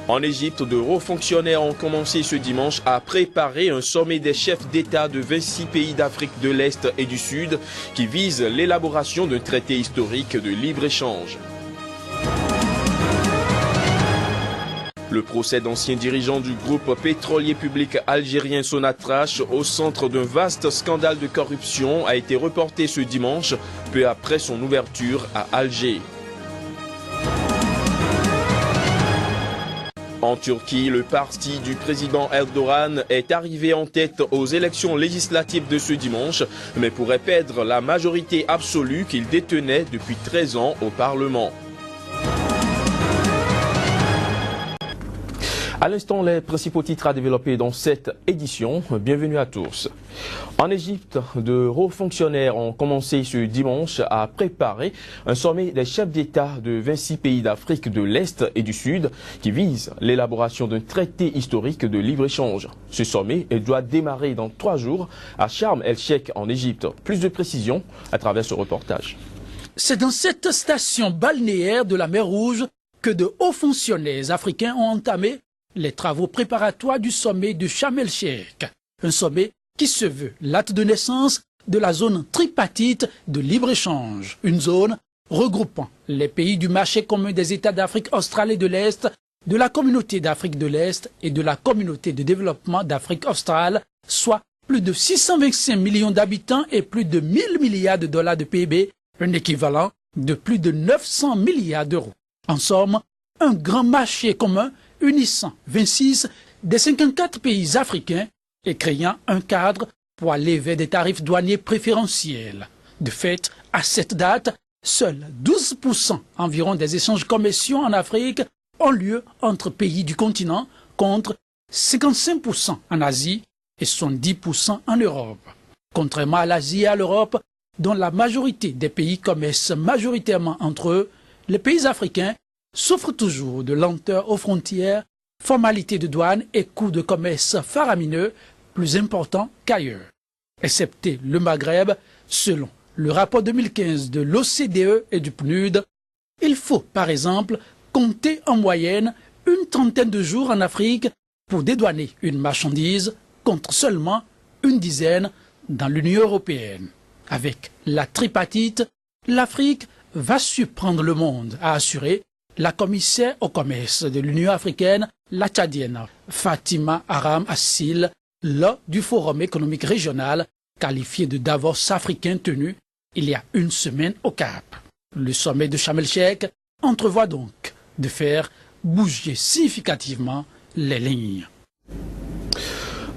En Égypte, de hauts fonctionnaires ont commencé ce dimanche à préparer un sommet des chefs d'État de 26 pays d'Afrique de l'Est et du Sud qui vise l'élaboration d'un traité historique de libre-échange. Le procès d'anciens dirigeants du groupe pétrolier public algérien Sonatrach au centre d'un vaste scandale de corruption a été reporté ce dimanche, peu après son ouverture à Alger. En Turquie, le parti du président Erdogan est arrivé en tête aux élections législatives de ce dimanche, mais pourrait perdre la majorité absolue qu'il détenait depuis 13 ans au Parlement. À l'instant, les principaux titres à développer dans cette édition. Bienvenue à tous. En Égypte, de hauts fonctionnaires ont commencé ce dimanche à préparer un sommet des chefs d'État de 26 pays d'Afrique de l'Est et du Sud qui vise l'élaboration d'un traité historique de libre-échange. Ce sommet doit démarrer dans 3 jours à Sharm el-Sheikh en Égypte. Plus de précisions à travers ce reportage. C'est dans cette station balnéaire de la mer Rouge que de hauts fonctionnaires africains ont entamé les travaux préparatoires du sommet de Sharm el-Sheikh, un sommet qui se veut l'acte de naissance de la zone tripartite de libre-échange, une zone regroupant les pays du marché commun des États d'Afrique australe et de l'Est, de la communauté d'Afrique de l'Est et de la communauté de développement d'Afrique australe, soit plus de 625 millions d'habitants et plus de 1000 milliards de dollars de PIB, un équivalent de plus de 900 milliards d'euros. En somme, un grand marché commun unissant 26 des 54 pays africains et créant un cadre pour aller vers des tarifs douaniers préférentiels. De fait, à cette date, seuls 12% environ des échanges commerciaux en Afrique ont lieu entre pays du continent, contre 55% en Asie et 70% en Europe. Contrairement à l'Asie et à l'Europe, dont la majorité des pays commercent majoritairement entre eux, les pays africains souffrent toujours de lenteur aux frontières, formalités de douane et coûts de commerce faramineux plus importants qu'ailleurs. Excepté le Maghreb, selon le rapport 2015 de l'OCDE et du PNUD, il faut par exemple compter en moyenne une trentaine de jours en Afrique pour dédouaner une marchandise contre seulement une dizaine dans l'Union européenne. Avec la tripartite, l'Afrique va surprendre le monde, a assuré la commissaire au commerce de l'Union africaine, la Tchadienne, Fatima Aram Assil, lors du Forum économique régional qualifié de Davos africain tenu il y a une semaine au Cap. Le sommet de Sharm el-Sheikh entrevoit donc de faire bouger significativement les lignes.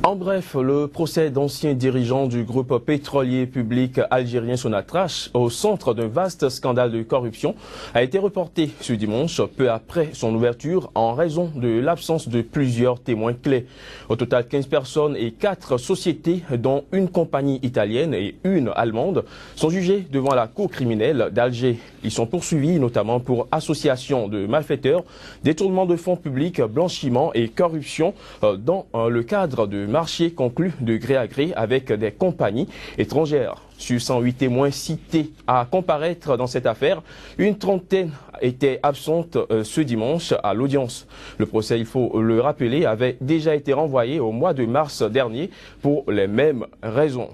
En bref, le procès d'anciens dirigeants du groupe pétrolier public algérien Sonatrach au centre d'un vaste scandale de corruption a été reporté ce dimanche, peu après son ouverture, en raison de l'absence de plusieurs témoins clés. Au total, 15 personnes et 4 sociétés, dont une compagnie italienne et une allemande, sont jugées devant la cour criminelle d'Alger. Ils sont poursuivis notamment pour association de malfaiteurs, détournement de fonds publics, blanchiment et corruption dans le cadre de marché conclu de gré à gré avec des compagnies étrangères. Sur 108 témoins cités à comparaître dans cette affaire, une trentaine étaient absentes ce dimanche à l'audience. Le procès, il faut le rappeler, avait déjà été renvoyé au mois de mars dernier pour les mêmes raisons.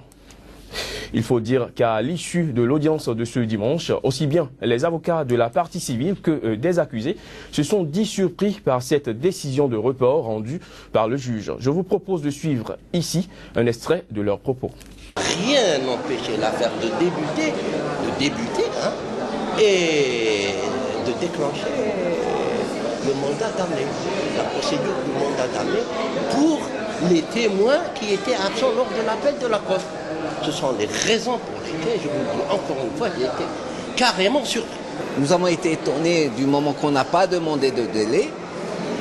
Il faut dire qu'à l'issue de l'audience de ce dimanche, aussi bien les avocats de la partie civile que des accusés se sont dit surpris par cette décision de report rendue par le juge. Je vous propose de suivre ici un extrait de leurs propos. Rien n'empêchait l'affaire de débuter et de déclencher le mandat d'amener, la procédure du mandat d'amener pour les témoins qui étaient absents lors de l'appel de la Cour. Ce sont les raisons pour lesquelles, je vous le dis encore une fois, j'ai été carrément surpris. Nous avons été étonnés du moment qu'on n'a pas demandé de délai.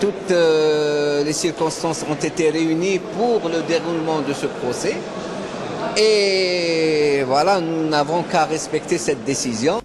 Toutes les circonstances ont été réunies pour le déroulement de ce procès. Et voilà, nous n'avons qu'à respecter cette décision.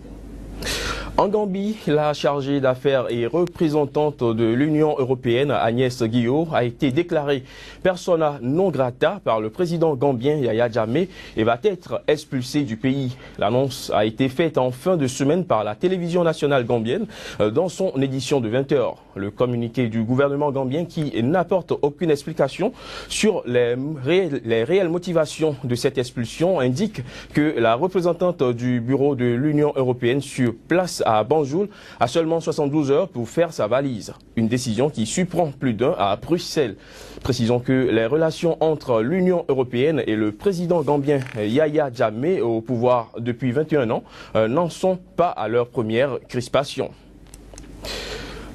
En Gambie, la chargée d'affaires et représentante de l'Union européenne, Agnès Guillot, a été déclarée persona non grata par le président gambien Yaya Jammeh et va être expulsée du pays. L'annonce a été faite en fin de semaine par la télévision nationale gambienne dans son édition de 20h. Le communiqué du gouvernement gambien, qui n'apporte aucune explication sur les réelles motivations de cette expulsion, indique que la représentante du bureau de l'Union européenne sur place à Banjul a seulement 72 heures pour faire sa valise. Une décision qui surprend plus d'un à Bruxelles. Précisons que les relations entre l'Union européenne et le président gambien Yaya Jammeh, au pouvoir depuis 21 ans, n'en sont pas à leur première crispation.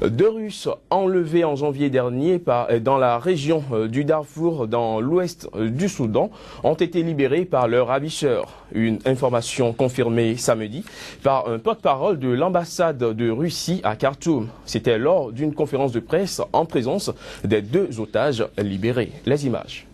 2 Russes enlevés en janvier dernier dans la région du Darfour, dans l'ouest du Soudan, ont été libérés par leurs ravisseurs. Une information confirmée samedi par un porte-parole de l'ambassade de Russie à Khartoum. C'était lors d'une conférence de presse en présence des 2 otages libérés. Les images.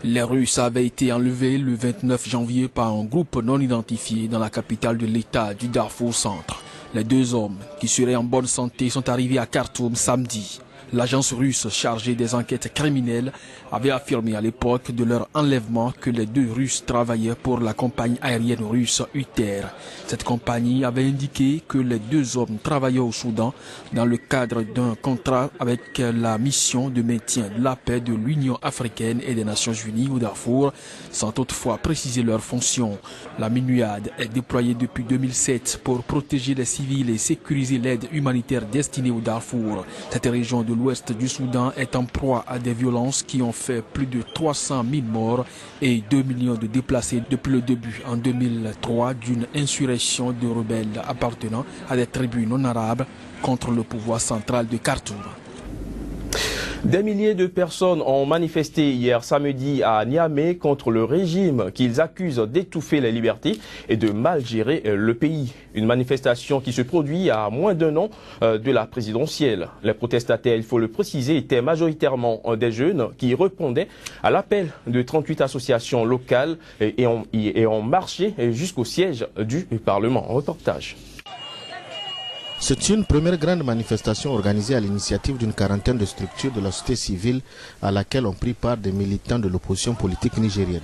Les Russes avaient été enlevés le 29 janvier par un groupe non identifié dans la capitale de l'État du Darfour Centre. Les 2 hommes, qui seraient en bonne santé, sont arrivés à Khartoum samedi. L'agence russe chargée des enquêtes criminelles avait affirmé à l'époque de leur enlèvement que les 2 Russes travaillaient pour la compagnie aérienne russe UTER. Cette compagnie avait indiqué que les 2 hommes travaillaient au Soudan dans le cadre d'un contrat avec la mission de maintien de la paix de l'Union africaine et des Nations unies au Darfour, sans toutefois préciser leurs fonctions. La MINUAD est déployée depuis 2007 pour protéger les civils et sécuriser l'aide humanitaire destinée au Darfour. Cette région de l'ouest du Soudan est en proie à des violences qui ont fait plus de 300 000 morts et 2 millions de déplacés depuis le début en 2003 d'une insurrection de rebelles appartenant à des tribus non arabes contre le pouvoir central de Khartoum. Des milliers de personnes ont manifesté hier samedi à Niamey contre le régime qu'ils accusent d'étouffer les libertés et de mal gérer le pays. Une manifestation qui se produit à moins d'1 an de la présidentielle. Les protestataires, il faut le préciser, étaient majoritairement des jeunes qui répondaient à l'appel de 38 associations locales et ont marché jusqu'au siège du Parlement. Reportage. C'est une première grande manifestation organisée à l'initiative d'une quarantaine de structures de la société civile à laquelle ont pris part des militants de l'opposition politique nigérienne.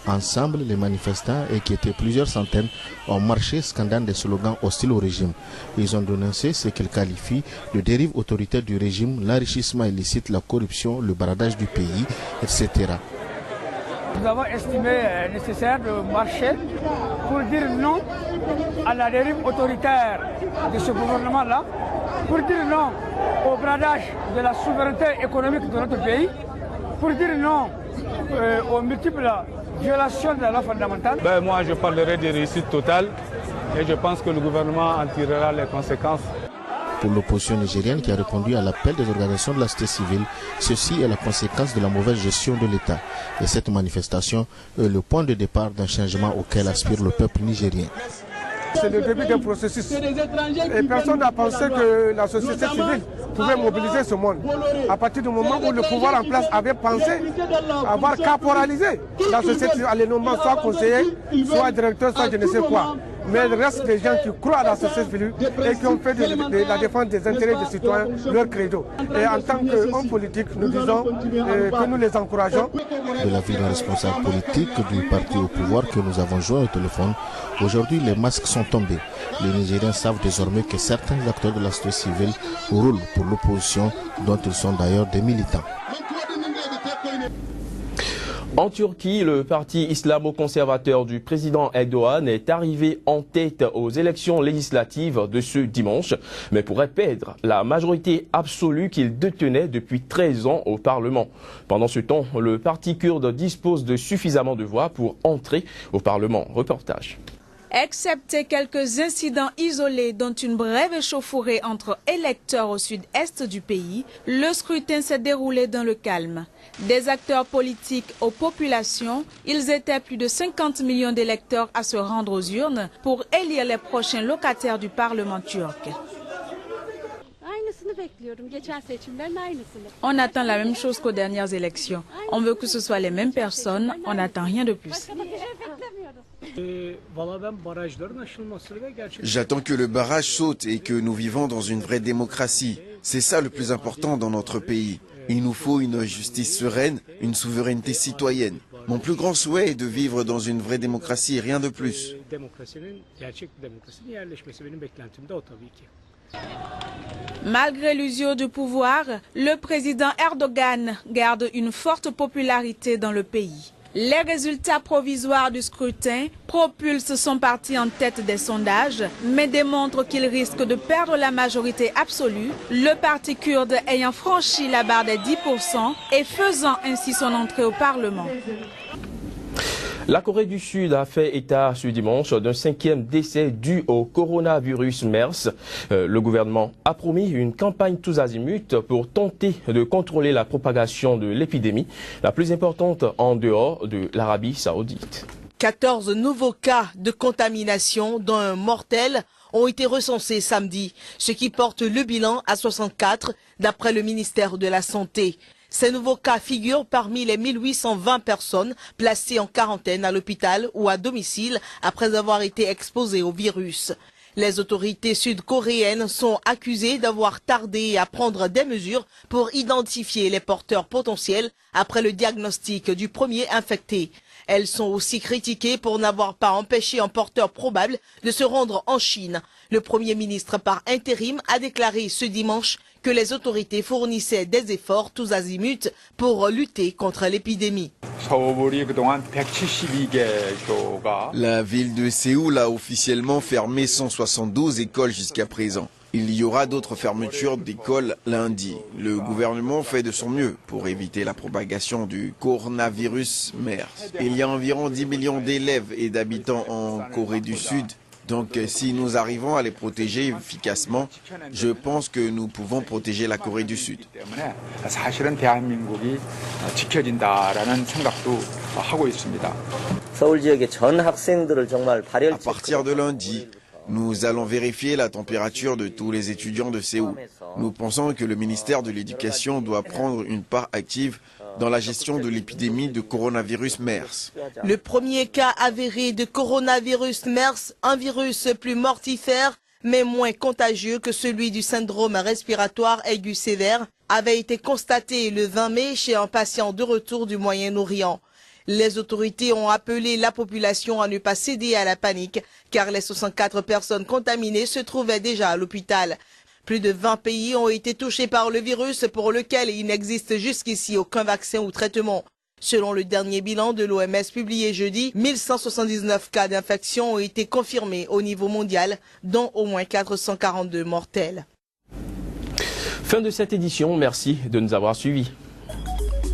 Ensemble, les manifestants, et qui étaient plusieurs centaines, ont marché scandant des slogans hostiles au régime. Ils ont dénoncé ce qu'ils qualifient de dérive autoritaire du régime, l'enrichissement illicite, la corruption, le bradage du pays, etc. Nous avons estimé nécessaire de marcher pour dire non à la dérive autoritaire de ce gouvernement-là, pour dire non au bradage de la souveraineté économique de notre pays, pour dire non aux multiples violations de la loi fondamentale. Moi, je parlerai de réussite totale et je pense que le gouvernement en tirera les conséquences. Pour l'opposition nigérienne qui a répondu à l'appel des organisations de la société civile, ceci est la conséquence de la mauvaise gestion de l'État. Et cette manifestation est le point de départ d'un changement auquel aspire le peuple nigérien. C'est le début d'un processus. Et personne n'a pensé que la société civile pouvait mobiliser ce monde. À partir du moment où le pouvoir en place avait pensé avoir caporalisé la société civile, à les nommer soit conseiller, soit directeur, soit je ne sais quoi. Mais il reste des gens qui croient à la société civile et qui ont fait de la défense des intérêts des citoyens leur credo. Et en tant qu'hommes politiques, nous disons que nous les encourageons. De l'avis d'un responsable politique du parti au pouvoir que nous avons joint au téléphone, aujourd'hui les masques sont tombés. Les Nigériens savent désormais que certains acteurs de la société civile roulent pour l'opposition, dont ils sont d'ailleurs des militants. En Turquie, le parti islamo-conservateur du président Erdogan est arrivé en tête aux élections législatives de ce dimanche, mais pourrait perdre la majorité absolue qu'il détenait depuis 13 ans au Parlement. Pendant ce temps, le parti kurde dispose de suffisamment de voix pour entrer au Parlement. Reportage. Excepté quelques incidents isolés dont une brève échauffourée entre électeurs au sud-est du pays, le scrutin s'est déroulé dans le calme. Des acteurs politiques aux populations, ils étaient plus de 50 millions d'électeurs à se rendre aux urnes pour élire les prochains locataires du Parlement turc. On attend la même chose qu'aux dernières élections. On veut que ce soit les mêmes personnes, on n'attend rien de plus. J'attends que le barrage saute et que nous vivons dans une vraie démocratie. C'est ça le plus important dans notre pays. Il nous faut une justice sereine, une souveraineté citoyenne. Mon plus grand souhait est de vivre dans une vraie démocratie et rien de plus. Malgré l'usure du pouvoir, le président Erdogan garde une forte popularité dans le pays. Les résultats provisoires du scrutin propulsent son parti en tête des sondages, mais démontrent qu'il risque de perdre la majorité absolue, le parti kurde ayant franchi la barre des 10% et faisant ainsi son entrée au Parlement. La Corée du Sud a fait état ce dimanche d'un 5e décès dû au coronavirus MERS. Le gouvernement a promis une campagne tous azimuts pour tenter de contrôler la propagation de l'épidémie, la plus importante en dehors de l'Arabie Saoudite. 14 nouveaux cas de contamination, dont un mortel, ont été recensés samedi, ce qui porte le bilan à 64 d'après le ministère de la Santé. Ces nouveaux cas figurent parmi les 1820 personnes placées en quarantaine à l'hôpital ou à domicile après avoir été exposées au virus. Les autorités sud-coréennes sont accusées d'avoir tardé à prendre des mesures pour identifier les porteurs potentiels après le diagnostic du premier infecté. Elles sont aussi critiquées pour n'avoir pas empêché un porteur probable de se rendre en Chine. Le Premier ministre par intérim a déclaré ce dimanche que les autorités fournissaient des efforts tous azimuts pour lutter contre l'épidémie. La ville de Séoul a officiellement fermé 172 écoles jusqu'à présent. Il y aura d'autres fermetures d'écoles lundi. Le gouvernement fait de son mieux pour éviter la propagation du coronavirus MERS. Il y a environ 10 millions d'élèves et d'habitants en Corée du Sud. Donc si nous arrivons à les protéger efficacement, je pense que nous pouvons protéger la Corée du Sud. À partir de lundi, nous allons vérifier la température de tous les étudiants de Séoul. Nous pensons que le ministère de l'Éducation doit prendre une part active dans la gestion de l'épidémie de coronavirus MERS. Le premier cas avéré de coronavirus MERS, un virus plus mortifère mais moins contagieux que celui du syndrome respiratoire aigu sévère, avait été constaté le 20 mai chez un patient de retour du Moyen-Orient. Les autorités ont appelé la population à ne pas céder à la panique, car les 64 personnes contaminées se trouvaient déjà à l'hôpital. Plus de 20 pays ont été touchés par le virus pour lequel il n'existe jusqu'ici aucun vaccin ou traitement. Selon le dernier bilan de l'OMS publié jeudi, 1179 cas d'infection ont été confirmés au niveau mondial, dont au moins 442 mortels. Fin de cette édition, merci de nous avoir suivis.